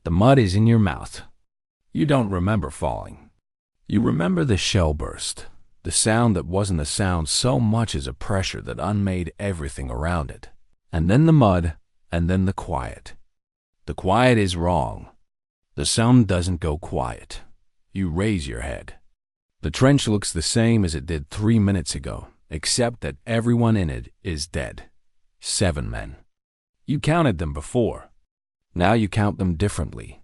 The mud is in your mouth. You don't remember falling. You remember the shell burst, the sound that wasn't a sound so much as a pressure that unmade everything around it. And then the mud, and then the quiet. The quiet is wrong. The sound doesn't go quiet. You raise your head. The trench looks the same as it did 3 minutes ago, except that everyone in it is dead. 7 men. You counted them before. Now you count them differently.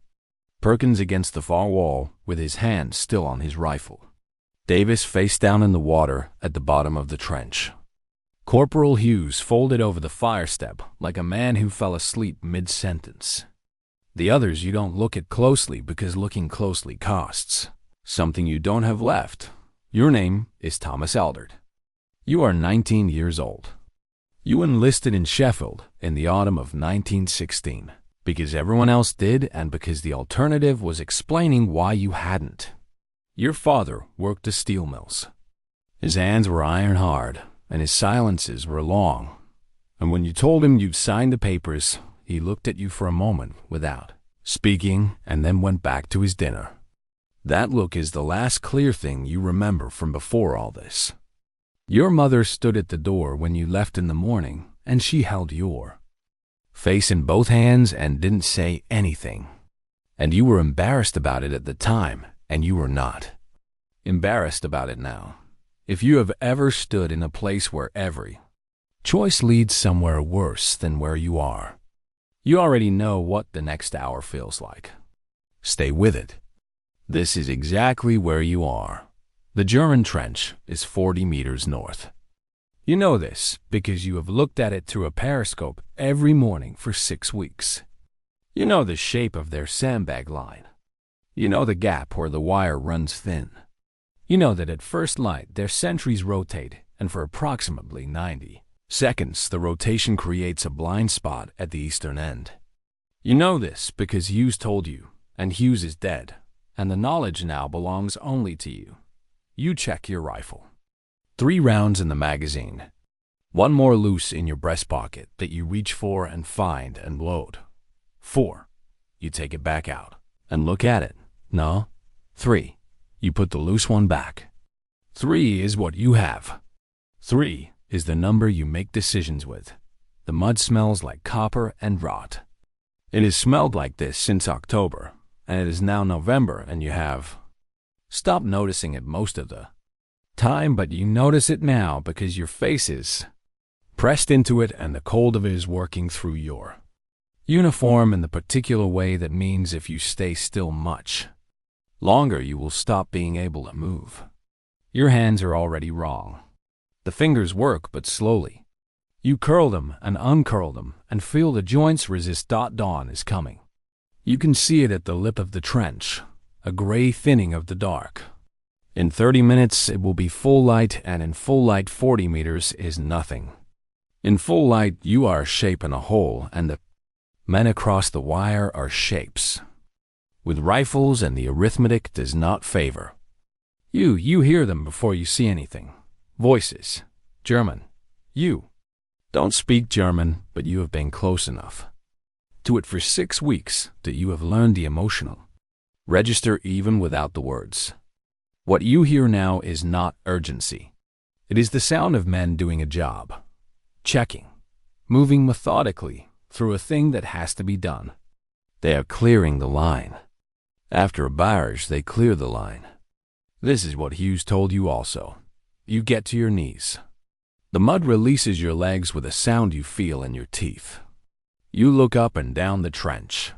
Perkins against the far wall, with his hand still on his rifle. Davis face down in the water at the bottom of the trench. Corporal Hughes folded over the fire step like a man who fell asleep mid-sentence. The others you don't look at closely because looking closely costs. Something you don't have left. Your name is Thomas Eldred. You are 19 years old. You enlisted in Sheffield in the autumn of 1916 because everyone else did and because the alternative was explaining why you hadn't. Your father worked the steel mills. His hands were iron hard and his silences were long. And when you told him you'd signed the papers, he looked at you for a moment without speaking and then went back to his dinner. That look is the last clear thing you remember from before all this. Your mother stood at the door when you left in the morning, and she held your face in both hands and didn't say anything. And you were embarrassed about it at the time, and you were not embarrassed about it now. If you have ever stood in a place where every choice leads somewhere worse than where you are, you already know what the next hour feels like. Stay with it. This is exactly where you are. The German trench is 40 meters north. You know this because you have looked at it through a periscope every morning for 6 weeks. You know the shape of their sandbag line. You know the gap where the wire runs thin. You know that at first light their sentries rotate, and for approximately 90 seconds the rotation creates a blind spot at the eastern end. You know this because Hughes told you, and Hughes is dead, and the knowledge now belongs only to you. You check your rifle. 3 rounds in the magazine. 1 more loose in your breast pocket that you reach for and find and load. 4. You take it back out and look at it. No. 3. You put the loose one back. 3 is what you have. 3 is the number you make decisions with. The mud smells like copper and rot. It has smelled like this since October, and it is now November, and you have stopped noticing it most of the time, but you notice it now because your face is pressed into it and the cold of it is working through your uniform in the particular way that means if you stay still much longer, you will stop being able to move. Your hands are already wrong. The fingers work, but slowly. You curl them and uncurl them and feel the joints resist. Dawn is coming. You can see it at the lip of the trench, a gray thinning of the dark. In 30 minutes, it will be full light, and in full light, 40 meters is nothing. In full light, you are a shape in a hole, and the men across the wire are shapes. With rifles, and the arithmetic does not favor. You hear them before you see anything. Voices. German. You don't speak German, but you have been close enough to it for 6 weeks that you have learned the emotional register even without the words. What you hear now is not urgency. It is the sound of men doing a job, checking, moving methodically through a thing that has to be done. They are clearing the line. After a barrage, they clear the line. This is what Hughes told you also. You get to your knees. The mud releases your legs with a sound you feel in your teeth. You look up and down the trench.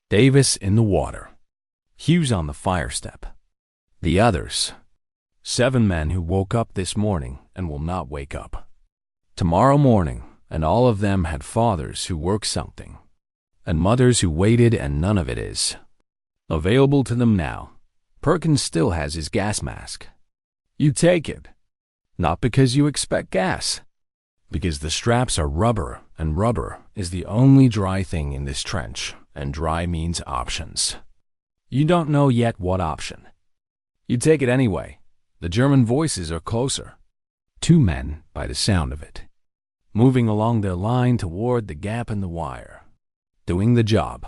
Davis in the water. Hughes on the fire step. The others. 7 men who woke up this morning and will not wake up tomorrow morning, and all of them had fathers who worked something, and mothers who waited, and none of it is available to them now. Perkins still has his gas mask. You take it, not because you expect gas, because the straps are rubber, and rubber is the only dry thing in this trench, and dry means options. You don't know yet what option. You take it anyway. The German voices are closer. 2 men, by the sound of it, moving along their line toward the gap in the wire, doing the job.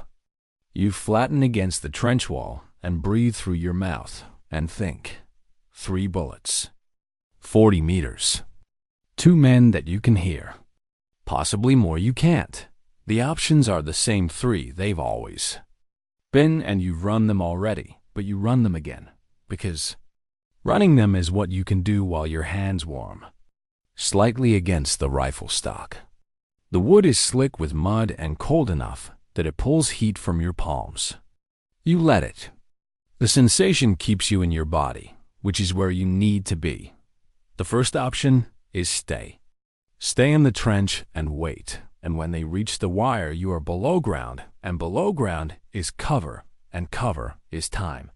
You flatten against the trench wall and breathe through your mouth and think. 3 bullets. 40 meters. 2 men that you can hear. Possibly more you can't. The options are the same 3 they've always been, and you've run them already, but you run them again, because running them is what you can do while your hands warm slightly against the rifle stock. The wood is slick with mud and cold enough that it pulls heat from your palms. You let it. The sensation keeps you in your body, which is where you need to be. The first option is stay. Stay in the trench and wait, and when they reach the wire, you are below ground, and below ground is cover, and cover is time.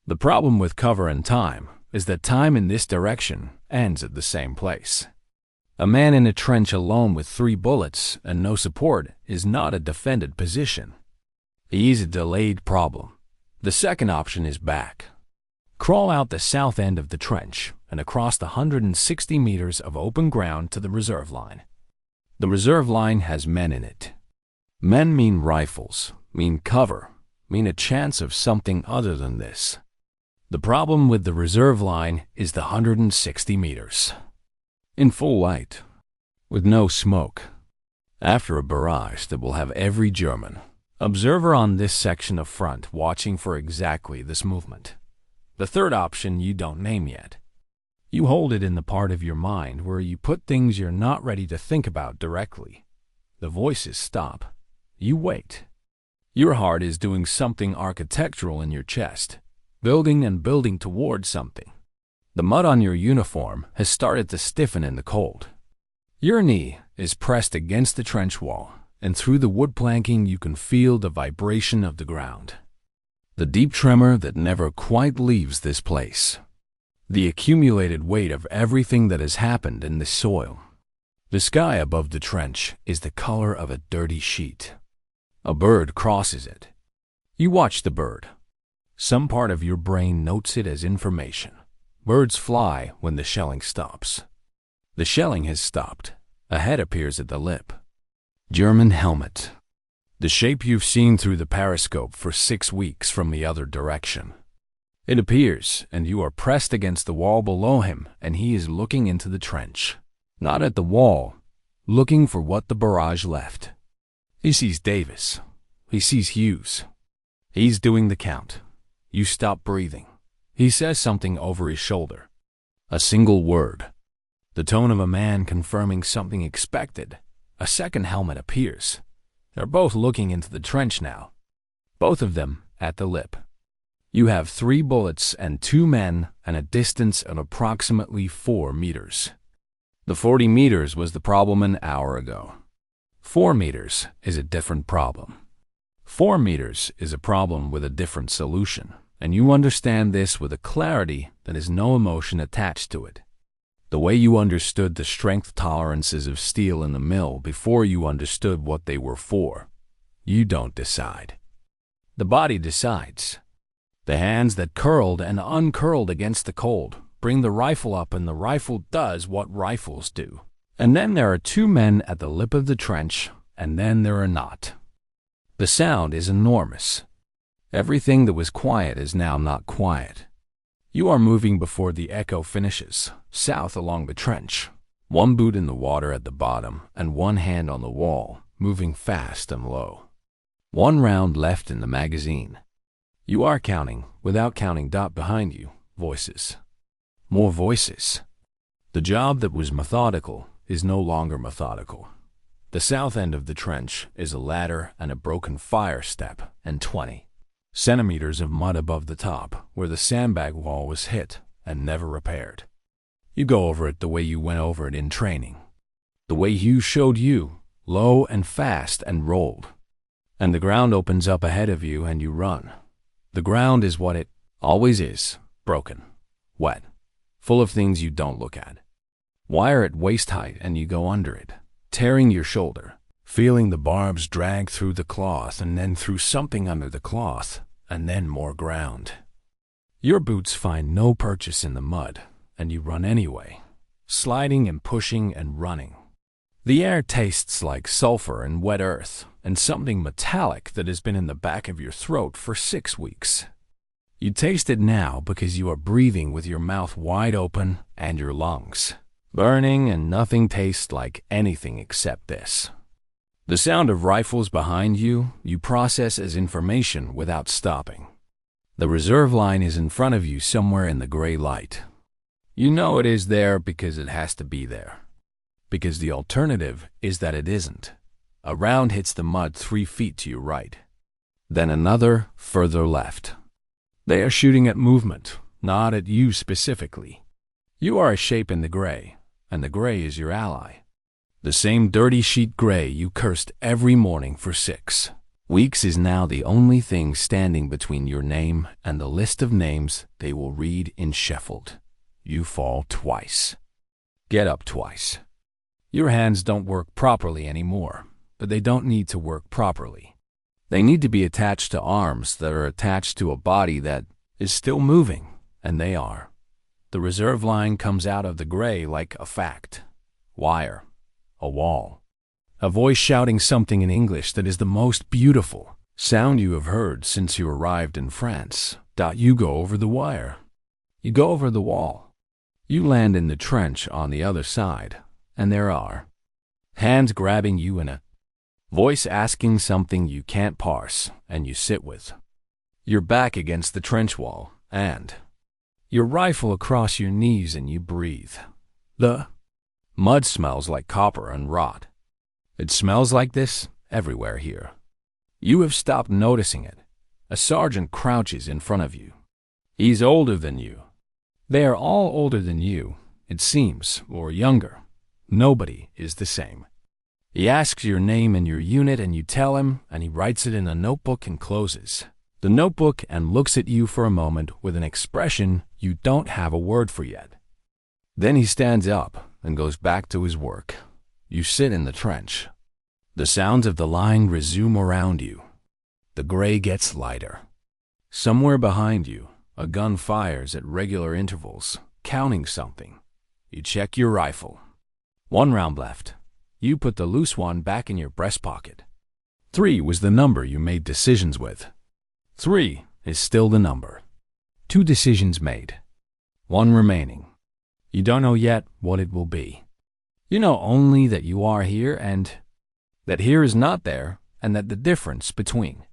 The problem with cover and time is that time in this direction ends at the same place. A man in a trench alone with 3 bullets and no support is not a defended position. He is a delayed problem. The second option is back. Crawl out the south end of the trench and across the 160 meters of open ground to the reserve line. The reserve line has men in it. Men mean rifles, mean cover, mean a chance of something other than this. The problem with the reserve line is the 160 meters. In full light, with no smoke, after a barrage that will have every German observer on this section of front watching for exactly this movement. The third option you don't name yet. You hold it in the part of your mind where you put things you're not ready to think about directly. The voices stop. You wait. Your heart is doing something architectural in your chest, building and building towards something. The mud on your uniform has started to stiffen in the cold. Your knee is pressed against the trench wall, and through the wood planking you can feel the vibration of the ground. The deep tremor that never quite leaves this place. The accumulated weight of everything that has happened in this soil. The sky above the trench is the color of a dirty sheet. A bird crosses it. You watch the bird. Some part of your brain notes it as information. Birds fly when the shelling stops. The shelling has stopped. A head appears at the lip. German helmet. The shape you've seen through the periscope for 6 weeks from the other direction. It appears, and you are pressed against the wall below him, and he is looking into the trench. Not at the wall, looking for what the barrage left. He sees Davis. He sees Hughes. He's doing the count. You stop breathing. He says something over his shoulder. A single word. The tone of a man confirming something expected. A second helmet appears. They're both looking into the trench now. Both of them at the lip. You have 3 bullets and 2 men and a distance of approximately 4 meters. The 40 meters was the problem an hour ago. 4 meters is a different problem. 4 meters is a problem with a different solution, and you understand this with a clarity that has no emotion attached to it. The way you understood the strength tolerances of steel in the mill before you understood what they were for. You don't decide. The body decides. The hands that curled and uncurled against the cold bring the rifle up, and the rifle does what rifles do. And then there are 2 men at the lip of the trench, and then there are not. The sound is enormous. Everything that was quiet is now not quiet. You are moving before the echo finishes, south along the trench. 1 boot in the water at the bottom, and 1 hand on the wall, moving fast and low. 1 round left in the magazine. You are counting, without counting. Behind you, voices. More voices. The job that was methodical is no longer methodical. The south end of the trench is a ladder and a broken fire step, and 20 centimeters of mud above the top where the sandbag wall was hit and never repaired. You go over it the way you went over it in training. The way Hugh showed you, low and fast and rolled. And the ground opens up ahead of you and you run. The ground is what it always is, broken, wet, full of things you don't look at. Wire at waist height and you go under it, tearing your shoulder, feeling the barbs drag through the cloth and then through something under the cloth, and then more ground. Your boots find no purchase in the mud, and you run anyway, sliding and pushing and running. The air tastes like sulfur and wet earth, and something metallic that has been in the back of your throat for 6 weeks. You taste it now because you are breathing with your mouth wide open and your lungs burning, and nothing tastes like anything except this. The sound of rifles behind you, you process as information without stopping. The reserve line is in front of you somewhere in the gray light. You know it is there because it has to be there. Because the alternative is that it isn't. A round hits the mud 3 feet to your right. Then another further left. They are shooting at movement, not at you specifically. You are a shape in the gray, and the gray is your ally. The same dirty sheet gray you cursed every morning for 6 weeks is now the only thing standing between your name and the list of names they will read in Sheffield. You fall twice. Get up twice. Your hands don't work properly anymore, but they don't need to work properly. They need to be attached to arms that are attached to a body that is still moving, and they are. The reserve line comes out of the gray like a fact. Wire. A wall. A voice shouting something in English that is the most beautiful sound you have heard since you arrived in France. You go over the wire. You go over the wall. You land in the trench on the other side, and there are hands grabbing you in a voice asking something you can't parse, and you sit with your back against the trench wall, and your rifle across your knees, and you breathe. The mud smells like copper and rot. It smells like this everywhere here. You have stopped noticing it. A sergeant crouches in front of you. He's older than you. They are all older than you, it seems, or younger. Nobody is the same. He asks your name and your unit, and you tell him, and he writes it in a notebook and closes the notebook and looks at you for a moment with an expression you don't have a word for yet. Then he stands up and goes back to his work. You sit in the trench. The sounds of the line resume around you. The gray gets lighter. Somewhere behind you, a gun fires at regular intervals, counting something. You check your rifle. 1 round left. You put the loose one back in your breast pocket. 3 was the number you made decisions with. 3 is still the number. 2 decisions made. 1 remaining. You don't know yet what it will be. You know only that you are here and that here is not there, and that the difference between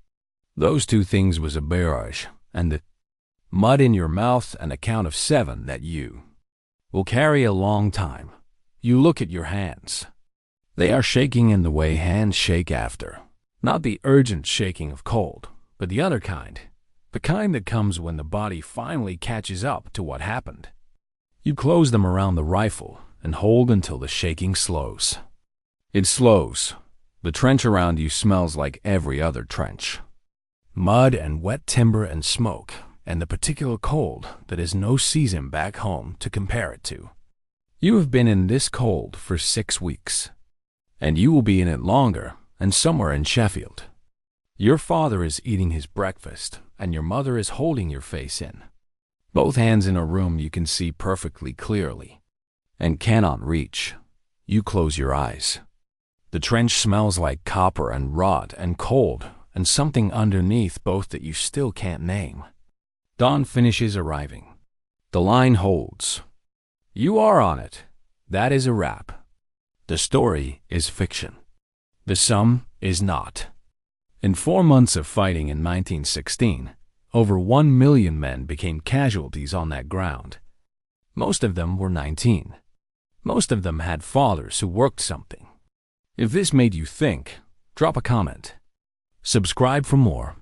those 2 things was a barrage, and the mud in your mouth and a count of 7 that you will carry a long time. You look at your hands. They are shaking in the way hands shake after. Not the urgent shaking of cold, but the other kind. The kind that comes when the body finally catches up to what happened. You close them around the rifle and hold until the shaking slows. It slows. The trench around you smells like every other trench. Mud and wet timber and smoke, and the particular cold that is no season back home to compare it to. You have been in this cold for 6 weeks, and you will be in it longer, and somewhere in Sheffield. Your father is eating his breakfast, and your mother is holding your face in. Both hands in a room you can see perfectly clearly, and cannot reach. You close your eyes. The trench smells like copper and rot and cold, and something underneath both that you still can't name. Dawn finishes arriving. The line holds. You are on it. That is a wrap. The story is fiction. The sum is not. In 4 months of fighting in 1916, over 1 million men became casualties on that ground. Most of them were 19. Most of them had fathers who worked something. If this made you think, drop a comment. Subscribe for more.